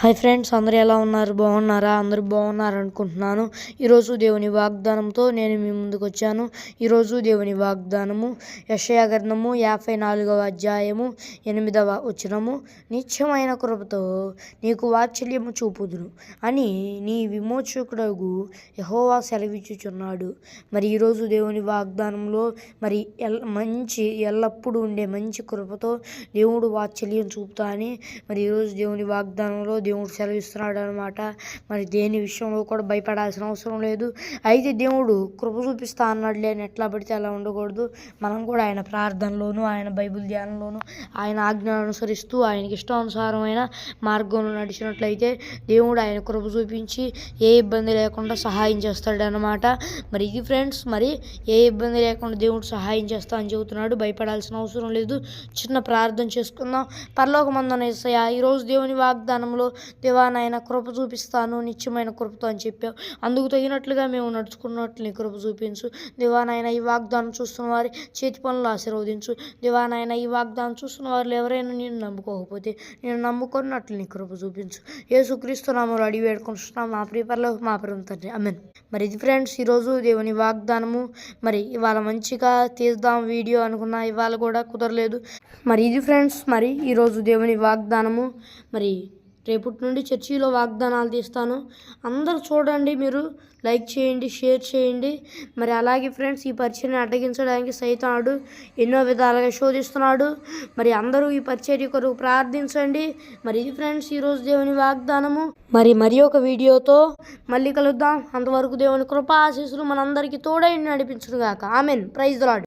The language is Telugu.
హాయ్ ఫ్రెండ్స్, అందరూ ఎలా ఉన్నారు? బాగున్నారా? అందరూ బాగున్నారు అనుకుంటున్నాను. ఈరోజు దేవుని వాగ్దానంతో నేను మీ ముందుకు వచ్చాను. ఈరోజు దేవుని వాగ్దానము యెషయా గ్రంథము 54వ అధ్యాయము 8వ వచనము. నిత్యమైన కృపతో నీకు వాత్సల్యము చూపుదును అని నీ విమోచకుడగు యెహోవా సెలవిచ్చుచున్నాడు. మరి ఈరోజు దేవుని వాగ్దానంలో మరి ఎల్లప్పుడూ ఉండే మంచి కృపతో దేవుడు వాత్సల్యం చూపుతా అని మరి ఈరోజు దేవుని వాగ్దానంలో దేవుడు సెలవిస్తున్నాడు అనమాట. మరి దేని విషయంలో కూడా భయపడాల్సిన అవసరం లేదు. అయితే దేవుడు కృప చూపిస్తా అన్నాడులే అని ఎట్లా పడితే అలా ఉండకూడదు. మనం కూడా ఆయన ప్రార్థనలోను, ఆయన బైబిల్ ధ్యానంలోను, ఆయన ఆజ్ఞలు అనుసరిస్తూ ఆయనకి ఇష్టానుసారమైన మార్గంలో నడిచినట్లయితే దేవుడు ఆయన కృప చూపించి ఏ ఇబ్బంది లేకుండా సహాయం చేస్తాడనమాట. మరి ఇది ఫ్రెండ్స్, మరి ఏ ఇబ్బంది లేకుండా దేవుడు సహాయం చేస్తా అని చెబుతున్నాడు. భయపడాల్సిన అవసరం లేదు. చిన్న ప్రార్థన చేసుకుందాం. పరలోకమందున్న యేసయ్యా, ఈరోజు దేవుని వాగ్దానంలో దేవా నాయన కృప చూపిస్తాను నిత్యమైన కృపతో అని చెప్పావు. అందుకు తగినట్లుగా మేము నడుచుకున్నట్లు నీ కృప చూపించు. దేవా నాయన ఈ వాగ్దానం చూస్తున్న వారి చేతి పనులు ఆశీర్వదించు. దేవా నాయన ఈ వాగ్దానం చూస్తున్న వారు ఎవరైనా నేను నమ్ముకోకపోతే నేను నమ్ముకున్నట్లు నీ కృప చూపించు. యేసుక్రీస్తు నామములో అడిగి వేడుకుంటున్నాం మా ప్రియ పరలోక మా ప్రభువు తండ్రి, ఆమేన్. మరి ఇది ఫ్రెండ్స్ ఈరోజు దేవుని వాగ్దానము. మరి ఇవాళ మంచిగా తీద్దాం వీడియో అనుకున్నా, ఇవాళ కూడా కుదరలేదు. మరి ఇది ఫ్రెండ్స్, మరి ఈరోజు దేవుని వాగ్దానము. మరి రేపటి నుండి చర్చిలో వాగ్దానాలు తీస్తాను. అందరూ చూడండి, మీరు లైక్ చేయండి, షేర్ చేయండి. మరి అలాగే ఫ్రెండ్స్, ఈ పరిచర్ని అడ్డగించడానికి సైతానుడు ఎన్నో విధాలుగా శోధిస్తున్నాడు. మరి అందరూ ఈ పరిచర్య కొరకు ప్రార్థించండి. మరి ఇది ఫ్రెండ్స్ ఈరోజు దేవుని వాగ్దానము. మరి ఒక వీడియోతో మళ్ళీ కలుద్దాం. అంతవరకు దేవుని కృపా ఆశీస్సులు మనందరికీ తోడై నడిపించును గాక. ఆమెన్. Praise the lord.